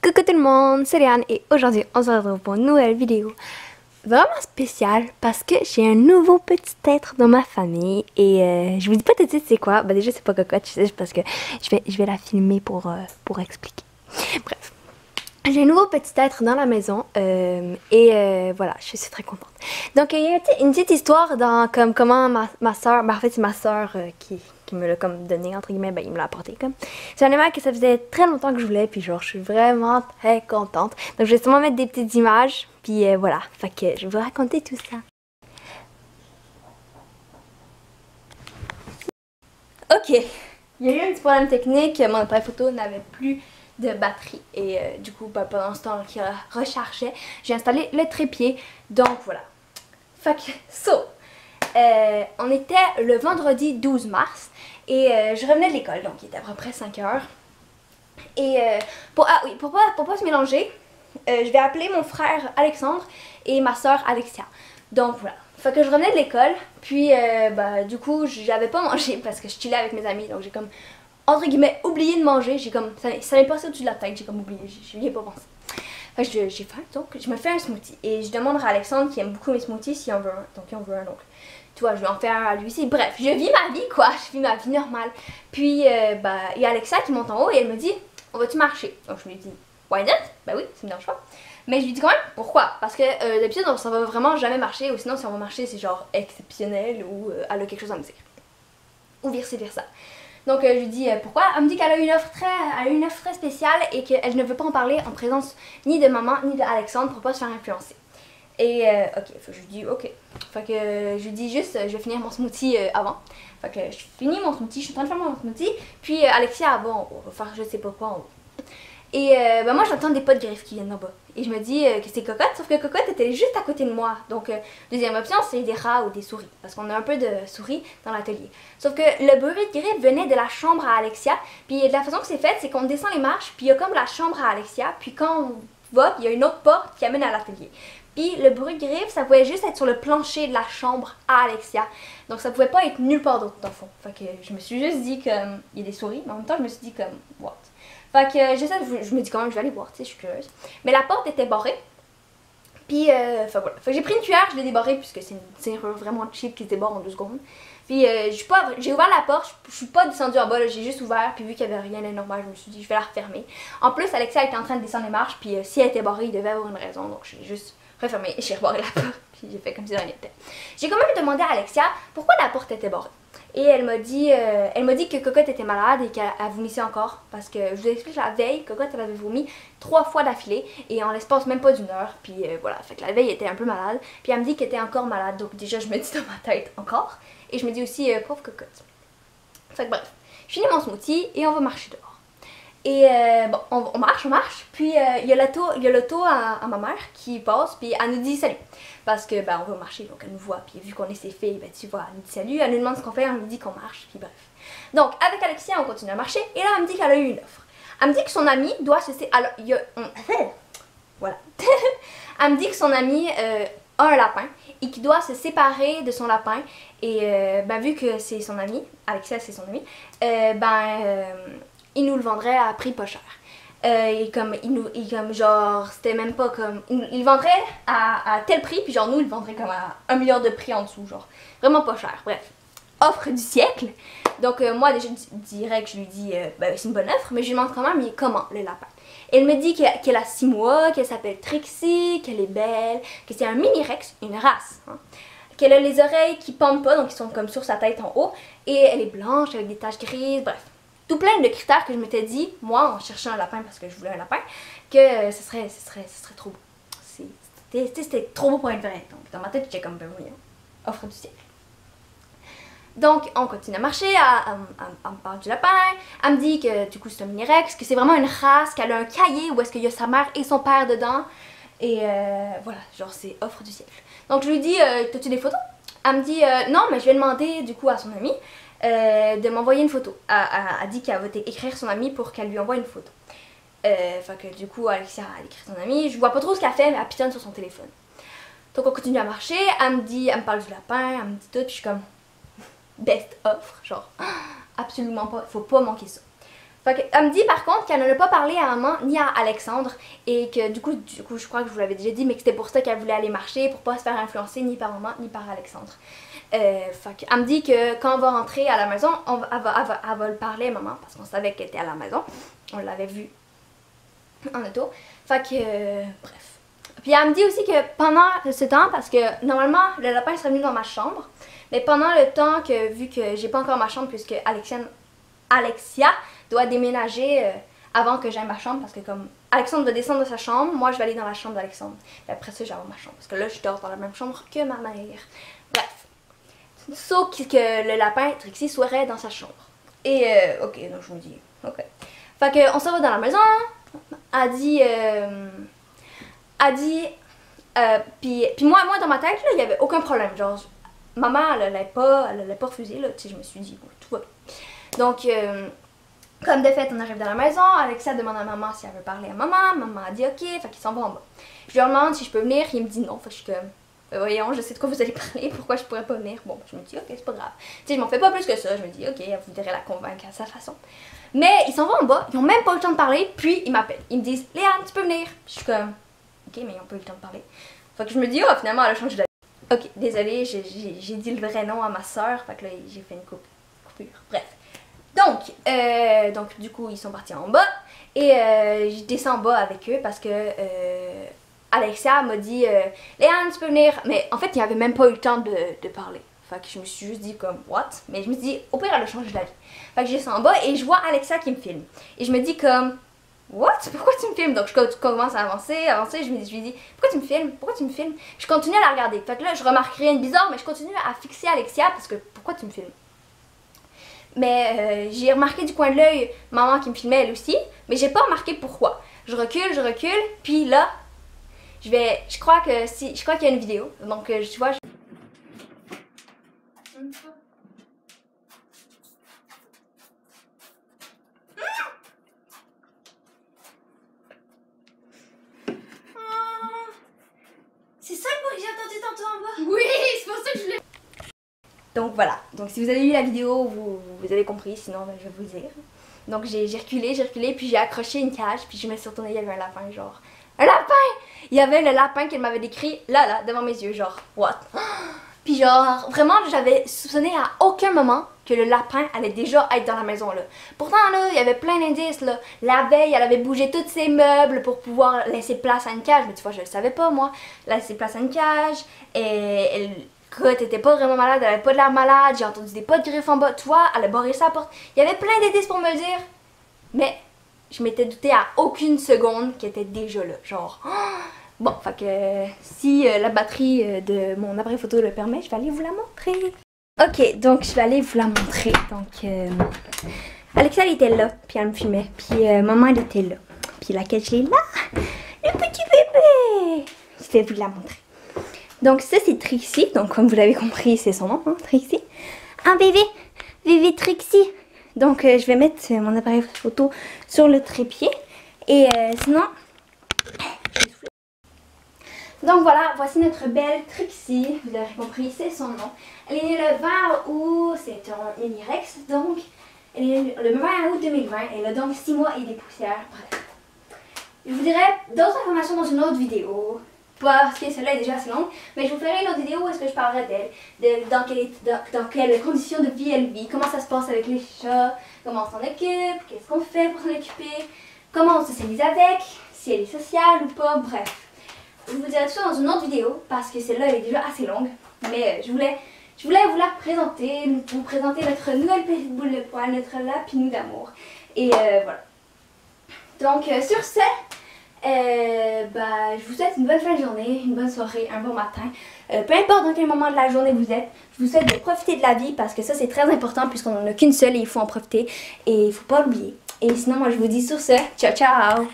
Coucou tout le monde, c'est Léane et aujourd'hui on se retrouve pour une nouvelle vidéo vraiment spéciale parce que j'ai un nouveau petit être dans ma famille et je vous dis pas tout de suite c'est quoi. Bah déjà c'est pas cocotte, je sais parce que je vais la filmer pour expliquer. Bref, j'ai un nouveau petit être dans la maison et voilà, je suis très contente. Donc il y a une petite histoire dans comme comment ma soeur, en fait c'est ma soeur qui me l'a comme donné entre guillemets, ben il me l'a apporté comme. C'est un animal que ça faisait très longtemps que je voulais puis genre je suis vraiment très contente. Donc je vais sûrement mettre des petites images puis voilà, fait que je vais vous raconter tout ça. Ok, il y a eu un petit problème technique, mon appareil photo n'avait plus de batterie et du coup bah, pendant ce temps qu'il rechargeait, j'ai installé le trépied, donc voilà. Fait que, on était le vendredi 12 mars et je revenais de l'école, donc il était à peu près 5 heures. Et pour pas se mélanger, je vais appeler mon frère Alexandre et ma soeur Alexia. Donc voilà. Fait que je revenais de l'école, puis bah, du coup j'avais pas mangé parce que je chillais avec mes amis, donc j'ai comme entre guillemets oublié de manger, j'ai comme ça m'est passé au-dessus de la tête, j'ai comme oublié, j'y ai pas pensé. Fait que j'ai faim, donc je me fais un smoothie et je demande à Alexandre qui aime beaucoup mes smoothies si on veut un, donc il en veut un, donc tu vois je vais en faire un à lui aussi. Bref, je vis ma vie quoi, je vis ma vie normale. Puis bah il y a Alexa qui monte en haut et elle me dit on va-tu marcher? Donc je lui dis why not? Ben oui, ça me dérange pas. Mais je lui dis quand même pourquoi? Parce que d'habitude ça va vraiment jamais marcher, ou sinon si on va marcher c'est genre exceptionnel ou elle a quelque chose à me dire. Ou vice versa. Donc je lui dis pourquoi. Elle me dit qu'elle a une offre très spéciale et qu'elle ne veut pas en parler en présence ni de maman ni d'Alexandre pour pas se faire influencer. Et ok, je lui dis ok. Fait que je lui dis juste je vais finir mon smoothie avant. Fait que je finis mon smoothie, je suis en train de faire mon smoothie. Puis Alexia, bon, on va faire je sais pas quoi en haut. Et ben moi j'entends des potes griffes qui viennent en bas. Et je me dis que c'est Cocotte, sauf que Cocotte était juste à côté de moi. Donc deuxième option c'est des rats ou des souris. Parce qu'on a un peu de souris dans l'atelier. Sauf que le bruit de griffes venait de la chambre à Alexia. Puis de la façon que c'est fait, c'est qu'on descend les marches, puis il y a comme la chambre à Alexia. Puis quand on va, il y a une autre porte qui amène à l'atelier. Puis le bruit de griffes, ça pouvait juste être sur le plancher de la chambre à Alexia. Donc ça pouvait pas être nulle part d'autre dans le fond. Fait que je me suis juste dit qu'il y a des souris. Mais en même temps je me suis dit comme what. Fait que je me dis quand même je vais aller voir, tu sais, je suis curieuse. Mais la porte était barrée. Puis, enfin voilà. Fait que j'ai pris une cuillère, je l'ai débarrée puisque c'est une serrure vraiment cheap qui se débarre en 2 secondes. Puis j'ai ouvert la porte, je suis pas descendue en bas, j'ai juste ouvert. Puis vu qu'il y avait rien d'anormal, je me suis dit je vais la refermer. En plus, Alexia était en train de descendre les marches, puis si elle était barrée, il devait avoir une raison. Donc je l'ai juste refermée et j'ai rebarré la porte. Puis j'ai fait comme si rien n'était. J'ai quand même demandé à Alexia pourquoi la porte était barrée. Et elle m'a dit que Cocotte était malade et qu'elle vomissait encore. Parce que, je vous explique, la veille, Cocotte elle avait vomi 3 fois d'affilée et en l'espace même pas d'1 heure. Puis voilà, fait que la veille elle était un peu malade. Puis elle me dit qu'elle était encore malade. Donc déjà je me dis dans ma tête encore. Et je me dis aussi pauvre Cocotte. Fait que bref, je finis mon smoothie et on va marcher dehors. Et bon, on marche, puis il y a l'auto à ma mère qui passe, puis elle nous dit salut. Parce que ben on va marcher, donc elle nous voit, puis vu qu'on est ses filles, ben tu vois, elle nous dit salut, elle nous demande ce qu'on fait, elle nous dit qu'on marche, puis bref. Donc avec Alexia, on continue à marcher, et là elle me dit qu'elle a eu une offre. Elle me dit que son ami doit se séparer. Alors, il y a. Voilà. Elle me dit que son ami a un lapin et qu'il doit se séparer de son lapin. Et ben vu que c'est son ami, Alexia c'est son ami, il nous le vendrait à prix pas cher. Et comme genre c'était même pas comme il vendrait à tel prix puis genre nous il vendrait comme à 1 milliard de prix en dessous, genre vraiment pas cher. Bref, offre du siècle. Donc moi déjà direct je lui dis ben, c'est une bonne offre, mais je lui demande quand même mais comment le lapin. Et elle me dit qu'elle a 6 mois, qu'elle s'appelle Trixie, qu'elle est belle, que c'est un mini rex, une race, hein, qu'elle a les oreilles qui pendent pas, donc ils sont comme sur sa tête en haut, et elle est blanche avec des taches grises, bref. Tout plein de critères que je m'étais dit, moi, en cherchant un lapin parce que je voulais un lapin, que ce serait trop beau. C'était trop beau pour être vrai. Donc, dans ma tête, j'étais comme, ben voyons, offre du siècle. Donc, on continue à marcher, elle me parle du lapin, elle me dit que du coup, c'est un mini-rex, que c'est vraiment une race, qu'elle a un cahier où est-ce qu'il y a sa mère et son père dedans. Et voilà, genre, c'est offre du siècle. Donc, je lui dis, t'as-tu des photos? Elle me dit, non, mais je vais demander du coup à son ami. De m'envoyer une photo. Elle dit qu'elle va écrire son ami pour qu'elle lui envoie une photo. Fait que du coup, Alexia elle écrit son ami. Je vois pas trop ce qu'elle fait, mais elle pitonne sur son téléphone. Donc on continue à marcher. Elle me parle du lapin, elle me dit tout. Puis je suis comme best offre, genre absolument pas, faut pas manquer ça. Fait elle me dit par contre qu'elle n'en a pas parlé à maman ni à Alexandre et que du coup je crois que je vous l'avais déjà dit, mais que c'était pour ça qu'elle voulait aller marcher, pour pas se faire influencer ni par maman ni par Alexandre. Fait elle me dit que quand on va rentrer à la maison, elle va le parler à maman parce qu'on savait qu'elle était à la maison. On l'avait vu en auto. Fait que bref. Puis elle me dit aussi que pendant ce temps, parce que normalement le lapin serait venu dans ma chambre, mais pendant le temps que, vu que j'ai pas encore ma chambre puisque Alexia doit déménager avant que j'aille ma chambre, parce que comme Alexandre va descendre de sa chambre, moi je vais aller dans la chambre d'Alexandre. Et après ça, je vais avoir ma chambre, parce que là je dors dans la même chambre que ma mère. Bref. Sauf que le lapin, Trixie, serait dans sa chambre. Et ok, donc je me dis, ok. Fait que on s'en va dans la maison, puis moi dans ma tête, là, il y avait aucun problème, genre, maman, elle allait pas refuser, là, tu sais, je me suis dit, bon, tout va bien. Donc, comme de fait, on arrive dans la maison, Alexia demande à maman si elle veut parler à maman, maman a dit ok, fait qu'il s'en va en bas. Je lui demande si je peux venir, il me dit non, fait que je suis comme, voyons, je sais de quoi vous allez parler, pourquoi je pourrais pas venir? Bon, je me dis ok, c'est pas grave. Tu sais, je m'en fais pas plus que ça, je me dis ok, elle voudrait la convaincre à sa façon. Mais ils s'en vont en bas, ils ont même pas eu le temps de parler, puis ils m'appellent. Ils me disent, Léane, tu peux venir? Je suis comme, ok, mais ils ont pas eu le temps de parler. Fait que je me dis, oh, finalement, elle a changé d'avis. Ok, désolée, j'ai dit le vrai nom à ma soeur, fait que là, j'ai fait une coupure. Bref. Donc, du coup, ils sont partis en bas, et je descends en bas avec eux parce que Alexia m'a dit, Léane, tu peux venir? Mais en fait, il n'y avait même pas eu le temps de parler. Fait que je me suis juste dit comme, what? Mais je me suis dit, au pire, elle a changé d'avis. Fait que je descends en bas et je vois Alexia qui me filme. Et je me dis comme, what? Pourquoi tu me filmes? Donc je commence à avancer, je lui dis, pourquoi tu me filmes? Pourquoi tu me filmes? Je continue à la regarder. Fait que là, je remarque rien de bizarre, mais je continue à fixer Alexia parce que, pourquoi tu me filmes? Mais j'ai remarqué du coin de l'œil maman qui me filmait elle aussi, mais j'ai pas remarqué pourquoi. Je recule, puis là, je crois qu'il y a une vidéo. Donc tu vois, c'est ça le bruit que j'ai entendu tantôt en bas? Oui, c'est pour ça que je l'ai. Donc voilà, donc si vous avez vu la vidéo, vous avez compris, sinon ben, je vais vous le dire. Donc j'ai reculé, puis j'ai accroché une cage, puis je me suis retournée, il y avait un lapin, genre... Un lapin! Il y avait le lapin qu'elle m'avait décrit, là, devant mes yeux, genre, what? Puis genre, vraiment, j'avais soupçonné à aucun moment que le lapin allait déjà être dans la maison, là. Pourtant, là, il y avait plein d'indices, là. La veille, elle avait bougé tous ses meubles pour pouvoir laisser place à une cage, mais tu vois, je le savais pas, moi. Laisser place à une cage, et elle était pas vraiment malade, elle avait pas de l'air malade, j'ai entendu des pas de griffes en bas, tu vois, elle a barré sa porte. Il y avait plein d'indices pour me le dire, mais je m'étais douté à aucune seconde qu'elle était déjà là, genre... Bon, fait que si la batterie de mon appareil photo le permet, je vais aller vous la montrer. Ok, donc je vais aller vous la montrer. Donc, Alexia elle était là, puis elle me filmait, puis maman elle était là. Puis la cage elle est là, le petit bébé. Je vais vous la montrer. Donc ça c'est Trixie, donc comme vous l'avez compris c'est son nom, hein, Trixie. Un bébé Trixie. Donc je vais mettre mon appareil photo sur le trépied et sinon... Donc voilà, voici notre belle Trixie, vous avez compris, c'est son nom. Elle est née le 20 août, c'est un mini-rex, donc elle est née le 20 août 2020, elle a donc 6 mois et des poussières, bref. Je vous dirai d'autres informations dans une autre vidéo, parce que celle-là est déjà assez longue, mais je vous ferai une autre vidéo où est-ce que je parlerai d'elle, dans quelles conditions de vie elle vit, comment ça se passe avec les chats, comment on s'en occupe, qu'est-ce qu'on fait pour s'en occuper, comment on se socialise avec, si elle est sociale ou pas, bref. Je vous dirai tout ça dans une autre vidéo parce que celle-là elle est déjà assez longue. Mais je voulais vous la présenter, vous présenter notre nouvelle petite boule de poil, notre lapinou d'amour. Et voilà. Donc sur ce, je vous souhaite une bonne fin de journée, une bonne soirée, un bon matin. Peu importe dans quel moment de la journée vous êtes, je vous souhaite de profiter de la vie parce que ça c'est très important puisqu'on n'en a qu'une seule et il faut en profiter. Et il ne faut pas l'oublier. Et sinon moi je vous dis sur ce, ciao ciao!